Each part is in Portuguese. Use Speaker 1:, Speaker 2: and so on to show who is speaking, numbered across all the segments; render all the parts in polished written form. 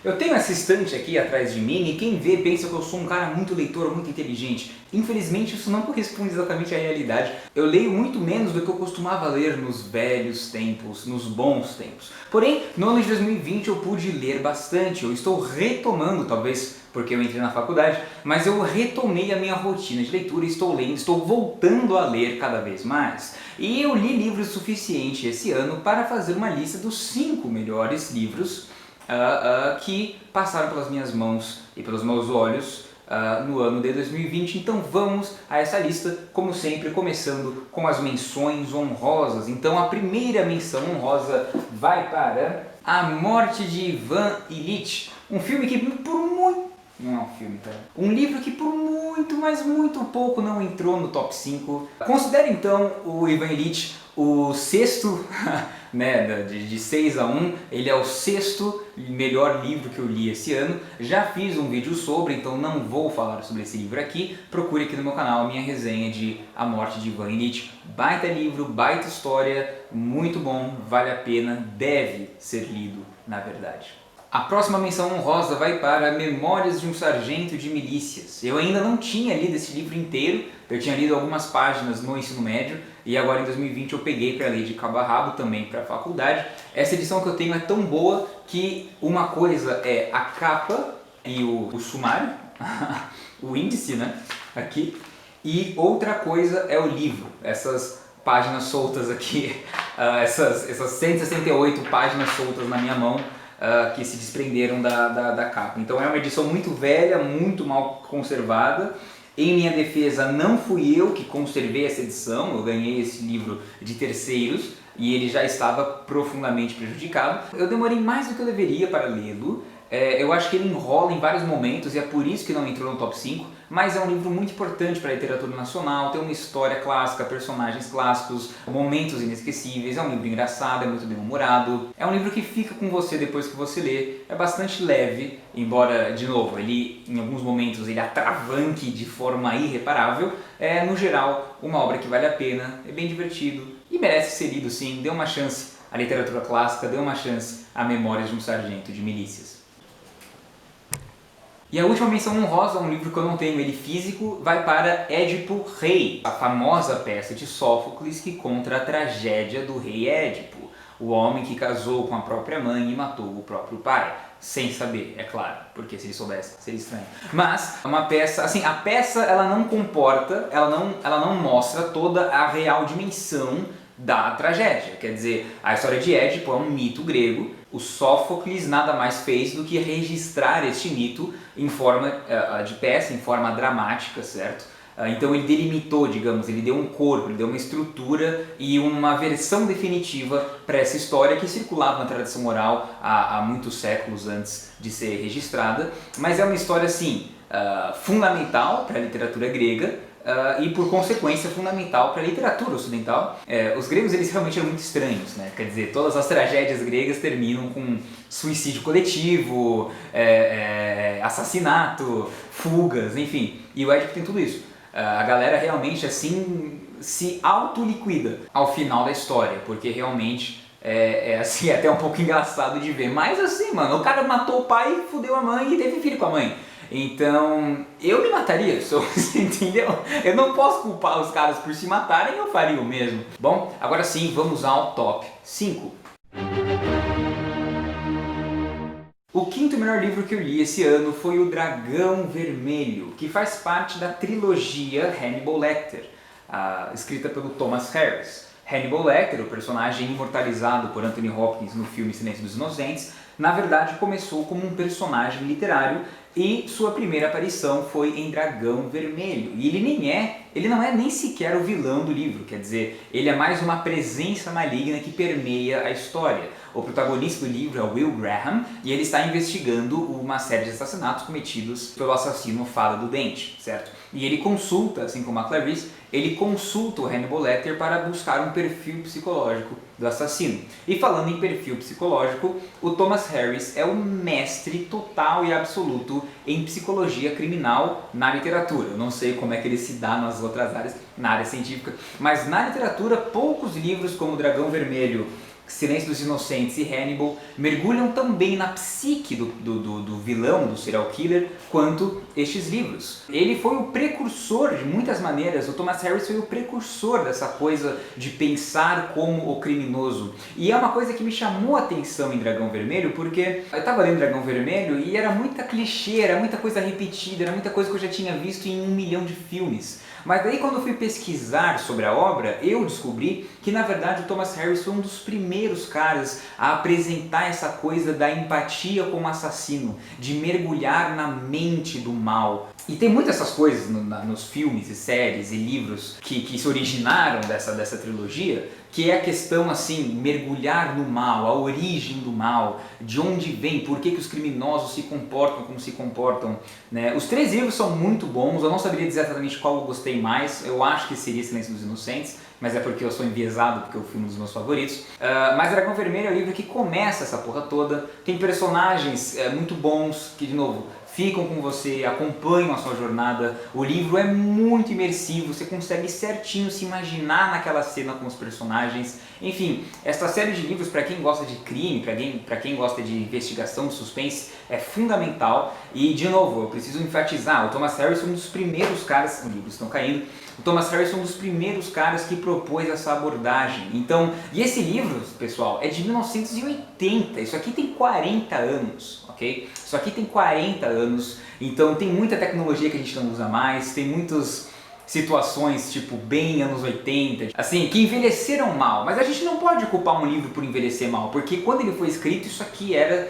Speaker 1: Eu tenho essa estante aqui atrás de mim e quem vê pensa que eu sou um cara muito leitor, muito inteligente. Infelizmente isso não corresponde exatamente à realidade. Eu leio muito menos do que eu costumava ler nos velhos tempos, nos bons tempos. Porém, no ano de 2020 eu pude ler bastante. Eu estou retomando, talvez porque eu entrei na faculdade, mas eu retomei a minha rotina de leitura, estou lendo, estou voltando a ler cada vez mais. E eu li livros suficiente esse ano para fazer uma lista dos 5 melhores livros que passaram pelas minhas mãos e pelos meus olhos no ano de 2020. Então vamos a essa lista, como sempre, começando com as menções honrosas. Então a primeira menção honrosa vai para A Morte de Ivan Ilitch, um filme que por muito... Não é um filme, cara. Um livro que por muito, mas muito pouco não entrou no top 5. Considero então o Ivan Ilitch o sexto, né, de 6 a 1, ele é o sexto melhor livro que eu li esse ano. Já fiz um vídeo sobre, então não vou falar sobre esse livro aqui. Procure aqui no meu canal a minha resenha de A Morte de Ivan Ilitch. Baita livro, baita história, muito bom, vale a pena, deve ser lido, na verdade. A próxima menção honrosa vai para Memórias de um Sargento de Milícias. Eu ainda não tinha lido esse livro inteiro, eu tinha lido algumas páginas no ensino médio e agora em 2020 eu peguei para ler de cabo a rabo também para a faculdade. Essa edição que eu tenho é tão boa que uma coisa é a capa e o sumário, o índice, né, aqui, e outra coisa é o livro, essas páginas soltas aqui, essas 168 páginas soltas na minha mão, que se desprenderam da capa. Então é uma edição muito velha, muito mal conservada. Em minha defesa, não fui eu que conservei essa edição, eu ganhei esse livro de terceiros e ele já estava profundamente prejudicado. Eu demorei mais do que eu deveria para lê-lo. Eu acho que ele enrola em vários momentos e é por isso que não entrou no top 5, mas é um livro muito importante para a literatura nacional, tem uma história clássica, personagens clássicos, momentos inesquecíveis, é um livro engraçado, é muito bem-humorado, é um livro que fica com você depois que você lê, é bastante leve, embora, de novo, ele em alguns momentos ele atravanque de forma irreparável, no geral uma obra que vale a pena, é bem divertido e merece ser lido sim, dê uma chance à literatura clássica, dê uma chance a Memórias de um Sargento de Milícias. E a última menção honrosa, um livro que eu não tenho ele físico, vai para Édipo Rei, a famosa peça de Sófocles que conta a tragédia do rei Édipo, o homem que casou com a própria mãe e matou o próprio pai, sem saber, é claro, porque se ele soubesse seria estranho. Mas uma peça, assim, a peça ela não comporta, ela não mostra toda a real dimensão da tragédia, quer dizer, a história de Édipo é um mito grego, o Sófocles nada mais fez do que registrar este mito em forma de peça, em forma dramática, certo? Então ele delimitou, digamos, ele deu um corpo, ele deu uma estrutura e uma versão definitiva para essa história que circulava na tradição oral há muitos séculos antes de ser registrada, mas é uma história, assim, fundamental para a literatura grega, e por consequência fundamental para a literatura ocidental. Os gregos eles realmente eram muito estranhos, né? Quer dizer, todas as tragédias gregas terminam com suicídio coletivo, assassinato, fugas, enfim, e o Édipo tem tudo isso. A galera realmente assim se autoliquida ao final da história, porque realmente assim, é até um pouco engraçado de ver, mas assim, mano, o cara matou o pai, fudeu a mãe e teve filho com a mãe. Então, eu me mataria, você entendeu? Eu não posso culpar os caras por se matarem, eu faria o mesmo. Bom, agora sim, vamos ao top 5. O quinto melhor livro que eu li esse ano foi O Dragão Vermelho, que faz parte da trilogia Hannibal Lecter, escrita pelo Thomas Harris. Hannibal Lecter, o personagem imortalizado por Anthony Hopkins no filme Silêncio dos Inocentes, na verdade começou como um personagem literário e sua primeira aparição foi em Dragão Vermelho. E ele não é nem sequer o vilão do livro, quer dizer, ele é mais uma presença maligna que permeia a história. O protagonista do livro é o Will Graham e ele está investigando uma série de assassinatos cometidos pelo assassino Fada do Dente, certo? E ele consulta, assim como a Clarice, ele consulta o Hannibal Lecter para buscar um perfil psicológico do assassino. E falando em perfil psicológico, o Thomas Harris é o mestre total e absoluto em psicologia criminal na literatura. Eu não sei como é que ele se dá nas outras áreas, na área científica, mas na literatura poucos livros como Dragão Vermelho Silêncio dos Inocentes e Hannibal mergulham tão bem na psique do vilão, do serial killer, quanto estes livros. Ele foi o precursor de muitas maneiras, o Thomas Harris foi o precursor dessa coisa de pensar como o criminoso. E é uma coisa que me chamou a atenção em Dragão Vermelho, porque eu estava lendo Dragão Vermelho e era muita clichê, era muita coisa repetida, era muita coisa que eu já tinha visto em 1 milhão de filmes. Mas daí quando eu fui pesquisar sobre a obra, eu descobri que na verdade o Thomas Harris foi um dos primeiros caras a apresentar essa coisa da empatia com o assassino, de mergulhar na mente do mal. E tem muitas essas coisas nos filmes e séries e livros que se originaram dessa trilogia, que é a questão assim, mergulhar no mal, a origem do mal, de onde vem, por que os criminosos se comportam como se comportam, né? Os 3 livros são muito bons, eu não saberia dizer exatamente qual eu gostei mais, eu acho que seria Silêncio dos Inocentes, mas é porque eu sou enviesado, porque eu fui um dos meus favoritos. Mas Dragão Vermelho é o livro que começa essa porra toda, tem personagens muito bons, que de novo, ficam com você, acompanham a sua jornada. O livro é muito imersivo, você consegue certinho se imaginar naquela cena com os personagens. Enfim, esta série de livros, para quem gosta de crime, para quem gosta de investigação, de suspense, é fundamental. E, de novo, eu preciso enfatizar, o Thomas Harris foi um dos primeiros caras, os livros estão caindo, o Thomas Harris foi um dos primeiros caras que propôs essa abordagem. Então, e esse livro, pessoal, é de 1980, isso aqui tem 40 anos, ok? Isso aqui tem 40 anos, então tem muita tecnologia que a gente não usa mais, tem muitas situações tipo bem anos 80, assim, que envelheceram mal, mas a gente não pode culpar um livro por envelhecer mal, porque quando ele foi escrito isso aqui era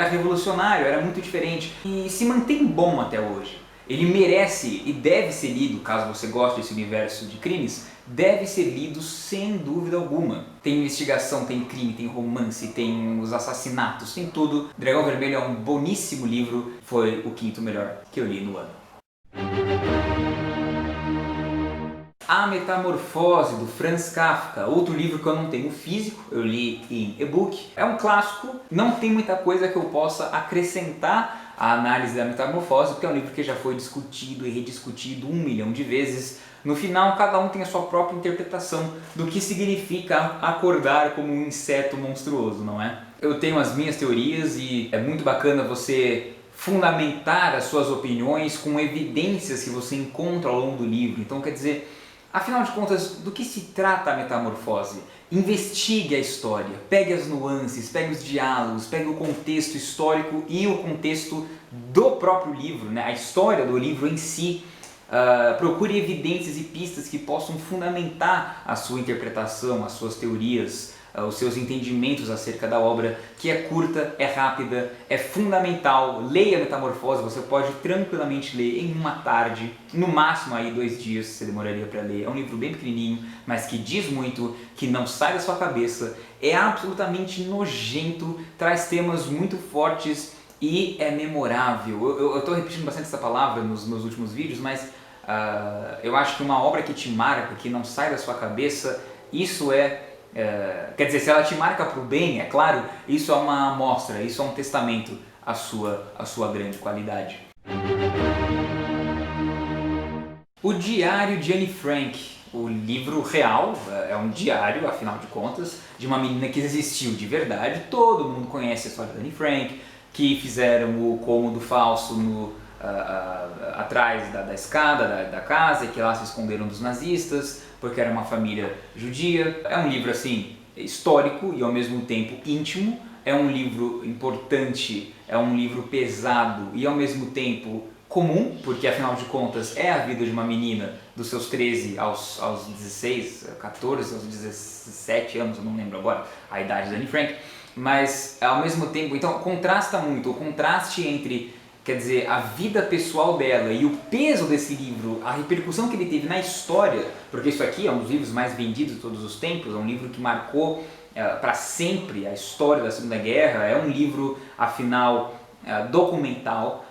Speaker 1: revolucionário, era muito diferente e se mantém bom até hoje. Ele merece e deve ser lido, caso você goste desse universo de crimes, deve ser lido sem dúvida alguma. Tem investigação, tem crime, tem romance, tem os assassinatos, tem tudo. Dragão Vermelho é um boníssimo livro, foi o 5º melhor que eu li no ano. A Metamorfose, do Franz Kafka, outro livro que eu não tenho físico, eu li em e-book. É um clássico, não tem muita coisa que eu possa acrescentar à análise da Metamorfose, porque é um livro que já foi discutido e rediscutido 1 milhão de vezes. No final, cada um tem a sua própria interpretação do que significa acordar como um inseto monstruoso, não é? Eu tenho as minhas teorias e é muito bacana você fundamentar as suas opiniões com evidências que você encontra ao longo do livro. Então, quer dizer, afinal de contas, do que se trata a Metamorfose? Investigue a história, pegue as nuances, pegue os diálogos, pegue o contexto histórico e o contexto do próprio livro, né? A história do livro em si. Procure evidências e pistas que possam fundamentar a sua interpretação, as suas teorias, os seus entendimentos acerca da obra, que é curta, é rápida, é fundamental. Leia a Metamorfose, você pode tranquilamente ler em uma tarde, no máximo aí 2 dias você demoraria para ler. É um livro bem pequenininho, mas que diz muito, que não sai da sua cabeça, é absolutamente nojento, traz temas muito fortes e é memorável. Eu estou repetindo bastante essa palavra nos meus últimos vídeos, mas eu acho que uma obra que te marca, que não sai da sua cabeça, isso quer dizer, se ela te marca para o bem, é claro, isso é uma amostra, isso é um testamento à sua grande qualidade. O Diário de Anne Frank, o livro real, é um diário, afinal de contas, de uma menina que existiu de verdade. Todo mundo conhece a história da Anne Frank, que fizeram o cômodo falso atrás da escada da casa e que lá se esconderam dos nazistas, porque era uma família judia. É um livro assim histórico e ao mesmo tempo íntimo, é um livro importante, é um livro pesado e ao mesmo tempo comum, porque afinal de contas é a vida de uma menina dos seus 13 aos 16, 14, aos 17 anos, eu não lembro agora a idade da Anne Frank, mas ao mesmo tempo, então contrasta muito, o contraste entre, quer dizer, a vida pessoal dela e o peso desse livro, a repercussão que ele teve na história, porque isso aqui é um dos livros mais vendidos de todos os tempos, é um livro que marcou para sempre a história da Segunda Guerra, é um livro, afinal, documental,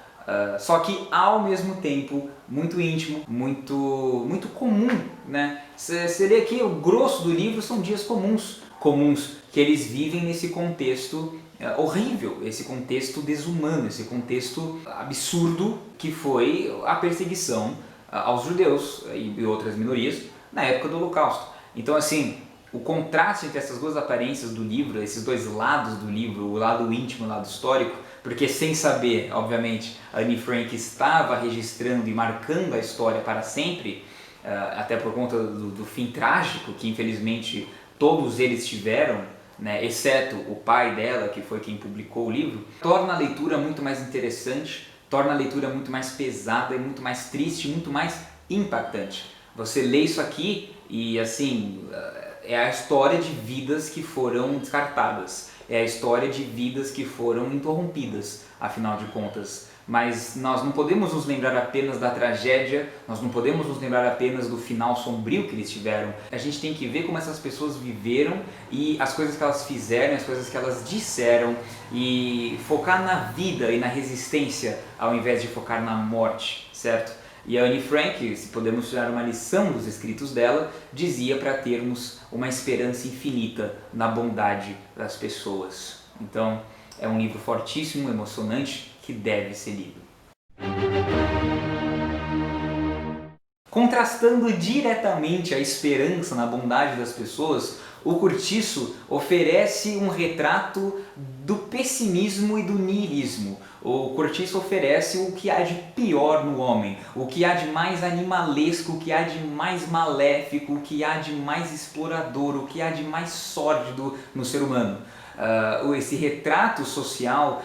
Speaker 1: só que ao mesmo tempo muito íntimo, muito comum, né? Você lê aqui, o grosso do livro são dias comuns que eles vivem nesse contexto horrível, esse contexto desumano, esse contexto absurdo que foi a perseguição aos judeus e outras minorias na época do Holocausto. Então assim, O contraste entre essas duas aparências do livro, esses dois lados do livro, o lado íntimo e o lado histórico, porque sem saber, obviamente, a Anne Frank estava registrando e marcando a história para sempre, até por conta do fim trágico que infelizmente todos eles tiveram, né, exceto o pai dela, que foi quem publicou o livro, torna a leitura muito mais interessante, torna a leitura muito mais pesada e muito mais triste, muito mais impactante. Você lê isso aqui e assim, é a história de vidas que foram descartadas, é a história de vidas que foram interrompidas, afinal de contas. Mas nós não podemos nos lembrar apenas da tragédia, nós não podemos nos lembrar apenas do final sombrio que eles tiveram. A gente tem que ver como essas pessoas viveram e as coisas que elas fizeram, as coisas que elas disseram, e focar na vida e na resistência ao invés de focar na morte, certo? E a Anne Frank, se podemos tirar uma lição dos escritos dela, dizia para termos uma esperança infinita na bondade das pessoas. Então, é um livro fortíssimo, emocionante, que deve ser lido. Contrastando diretamente a esperança na bondade das pessoas, o Curtiço oferece um retrato do pessimismo e do niilismo. O Curtiço oferece o que há de pior no homem, o que há de mais animalesco, o que há de mais maléfico, o que há de mais explorador, o que há de mais sórdido no ser humano. Esse retrato social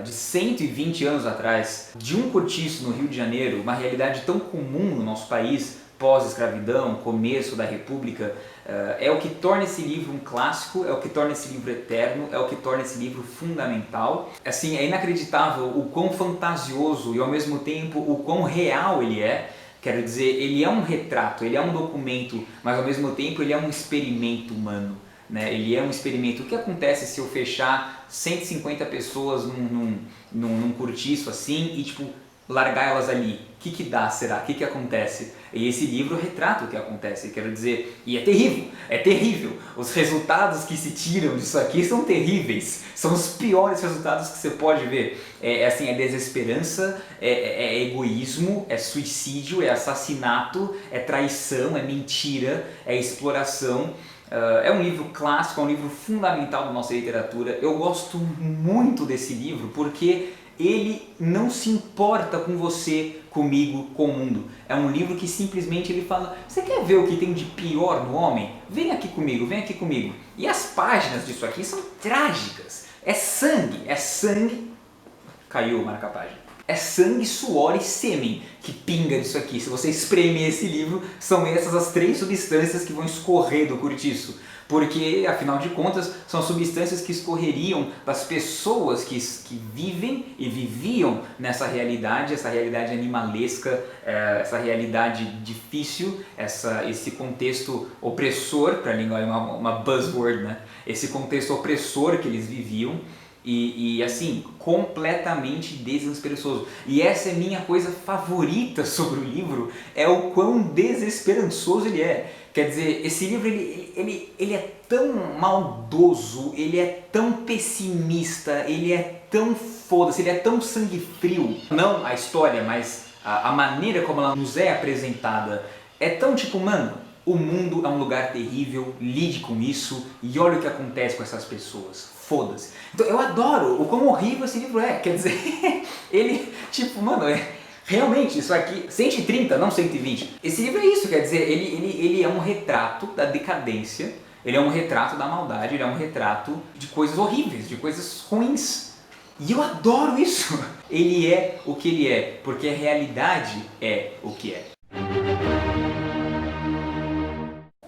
Speaker 1: de 120 anos atrás, de um cortiço no Rio de Janeiro, uma realidade tão comum no nosso país, pós-escravidão, começo da República, é o que torna esse livro um clássico, é o que torna esse livro eterno, é o que torna esse livro fundamental. Assim, é inacreditável o quão fantasioso e ao mesmo tempo o quão real ele é. Quero dizer, ele é um retrato, ele é um documento, mas ao mesmo tempo ele é um experimento humano. Né? Ele é um experimento. O que acontece se eu fechar 150 pessoas num cortiço assim e tipo largar elas ali? O que dá, será? O que acontece? E esse livro retrata o que acontece, quero dizer, e é terrível. Os resultados que se tiram disso aqui são terríveis, são os piores resultados que você pode ver. É desesperança, é egoísmo, é suicídio, é assassinato, é traição, é mentira, é exploração. É um livro clássico, é um livro fundamental da nossa literatura. Eu gosto muito desse livro porque ele não se importa com você, comigo, com o mundo. É um livro que simplesmente ele fala: você quer ver o que tem de pior no homem? Vem aqui comigo, vem aqui comigo. E as páginas disso aqui são trágicas. É sangue. Caiu o marca-página. É sangue, suor e sêmen que pinga disso aqui. Se você espremer esse livro, são essas as 3 substâncias que vão escorrer do cortiço. Porque, afinal de contas, são substâncias que escorreriam das pessoas que vivem e viviam nessa realidade, essa realidade animalesca, essa realidade difícil, esse contexto opressor, para a língua é uma buzzword, né? Esse contexto opressor que eles viviam. E assim, completamente desesperançoso. E essa é minha coisa favorita sobre o livro, é o quão desesperançoso ele é. Quer dizer, esse livro ele é tão maldoso, ele é tão pessimista, ele é tão foda-se, ele é tão sangue frio. Não a história, mas a maneira como ela nos é apresentada é tão tipo, mano, o mundo é um lugar terrível, lide com isso e olha o que acontece com essas pessoas. Foda-se. Então eu adoro o quão horrível esse livro é. Quer dizer, ele, tipo, mano, realmente, isso aqui, 130, não 120. Esse livro é isso, quer dizer, ele é um retrato da decadência, ele é um retrato da maldade, ele é um retrato de coisas horríveis, de coisas ruins. E eu adoro isso. Ele é o que ele é, porque a realidade é o que é.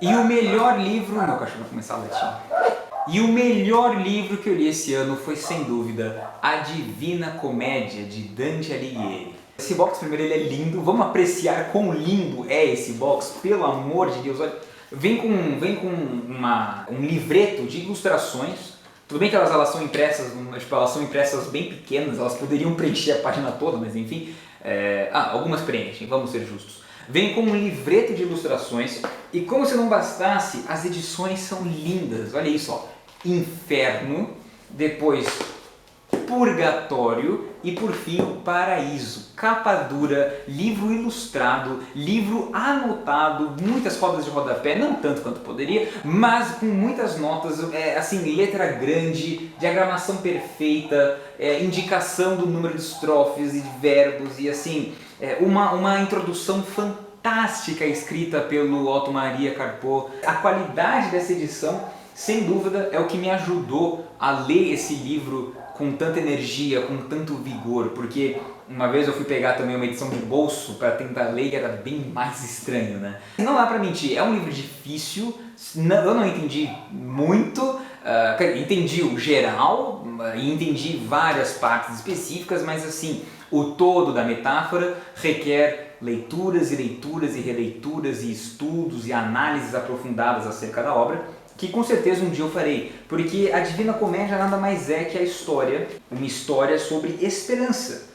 Speaker 1: E o melhor livro... Meu cachorro vai começar a latir. E o melhor livro que eu li esse ano foi, sem dúvida, A Divina Comédia, de Dante Alighieri. Esse box, primeiro, ele é lindo. Vamos apreciar quão lindo é esse box, pelo amor de Deus. Olha, vem com um livreto de ilustrações. Tudo bem que elas são impressas, tipo, elas são impressas bem pequenas, elas poderiam preencher a página toda, mas enfim. Algumas preenchem, vamos ser justos. Vem com um livreto de ilustrações e, como se não bastasse, as edições são lindas. Olha isso, ó. Inferno, depois Purgatório e por fim o Paraíso. Capa dura, livro ilustrado, livro anotado, muitas cópias de rodapé, não tanto quanto poderia, mas com muitas notas, assim, letra grande, diagramação perfeita, indicação do número de estrofes e de verbos e assim, uma introdução fantástica escrita pelo Otto Maria Carpo. A qualidade dessa edição, sem dúvida, é o que me ajudou a ler esse livro com tanta energia, com tanto vigor, porque uma vez eu fui pegar também uma edição de bolso para tentar ler e era bem mais estranho, né? Não dá pra mentir, é um livro difícil, eu não entendi muito, entendi o geral e entendi várias partes específicas, mas assim, o todo da metáfora requer leituras e leituras e releituras e estudos e análises aprofundadas acerca da obra, que com certeza um dia eu farei, porque a Divina Comédia nada mais é que a história, uma história sobre esperança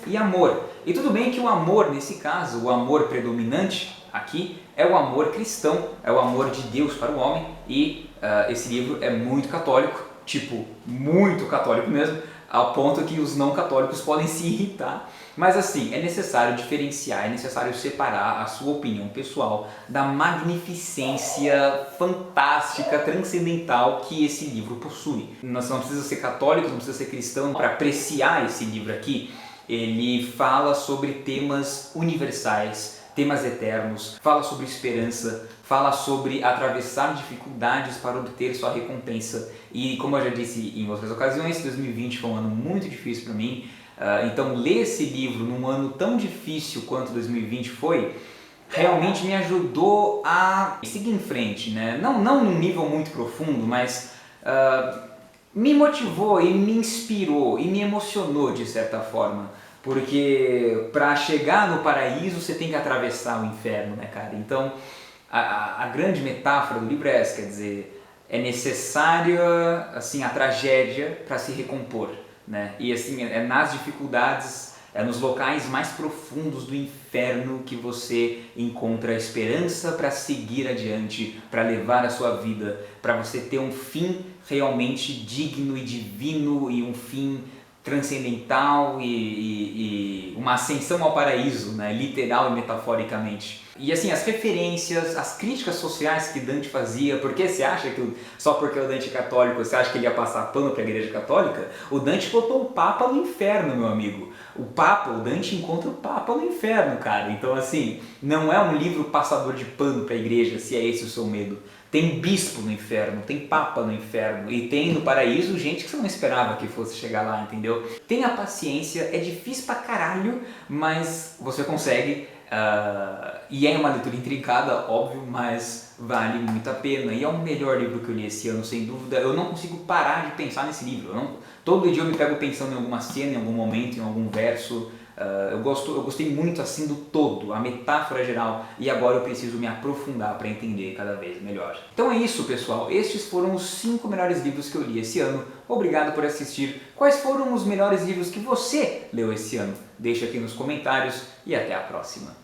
Speaker 1: e amor. E tudo bem que o amor, nesse caso, o amor predominante aqui, é o amor cristão, é o amor de Deus para o homem, e esse livro é muito católico, tipo, muito católico mesmo, ao ponto que os não católicos podem se irritar. Mas assim, é necessário diferenciar, é necessário separar a sua opinião pessoal da magnificência fantástica, transcendental que esse livro possui. Você não precisa ser católico, não precisa ser cristão para apreciar esse livro aqui. Ele fala sobre temas universais, temas eternos, fala sobre esperança, fala sobre atravessar dificuldades para obter sua recompensa. E como eu já disse em outras ocasiões, 2020 foi um ano muito difícil para mim. Então ler esse livro num ano tão difícil quanto 2020 foi, realmente me ajudou a seguir em frente, né? Não num nível muito profundo, mas me motivou e me inspirou e me emocionou de certa forma. Porque para chegar no paraíso você tem que atravessar o inferno, né, cara? Então a grande metáfora do livro é essa, quer dizer, é necessária assim, a tragédia para se recompor, né? E assim, é nas dificuldades, é nos locais mais profundos do inferno que você encontra a esperança para seguir adiante, para levar a sua vida, para você ter um fim realmente digno e divino e um fim transcendental e uma ascensão ao paraíso, né? Literal e metaforicamente. E assim, as referências, as críticas sociais que Dante fazia, porque você acha que só porque o Dante é católico, você acha que ele ia passar pano para a Igreja Católica? O Dante botou o Papa no inferno, meu amigo. O Dante encontra o Papa no inferno, cara. Então assim, não é um livro passador de pano para a Igreja, se é esse o seu medo. Tem bispo no inferno, tem papa no inferno e tem no paraíso gente que você não esperava que fosse chegar lá, entendeu? Tenha paciência, é difícil pra caralho, mas você consegue. E é uma leitura intrincada, óbvio, mas vale muito a pena. E é o melhor livro que eu li esse ano, sem dúvida. Eu não consigo parar de pensar nesse livro. Todo dia eu me pego pensando em alguma cena, em algum momento, em algum verso. Eu gostei muito assim do todo, a metáfora geral, e agora eu preciso me aprofundar para entender cada vez melhor. Então é isso, pessoal, estes foram os 5 melhores livros que eu li esse ano. Obrigado por assistir. Quais foram os melhores livros que você leu esse ano? Deixa aqui nos comentários e até a próxima.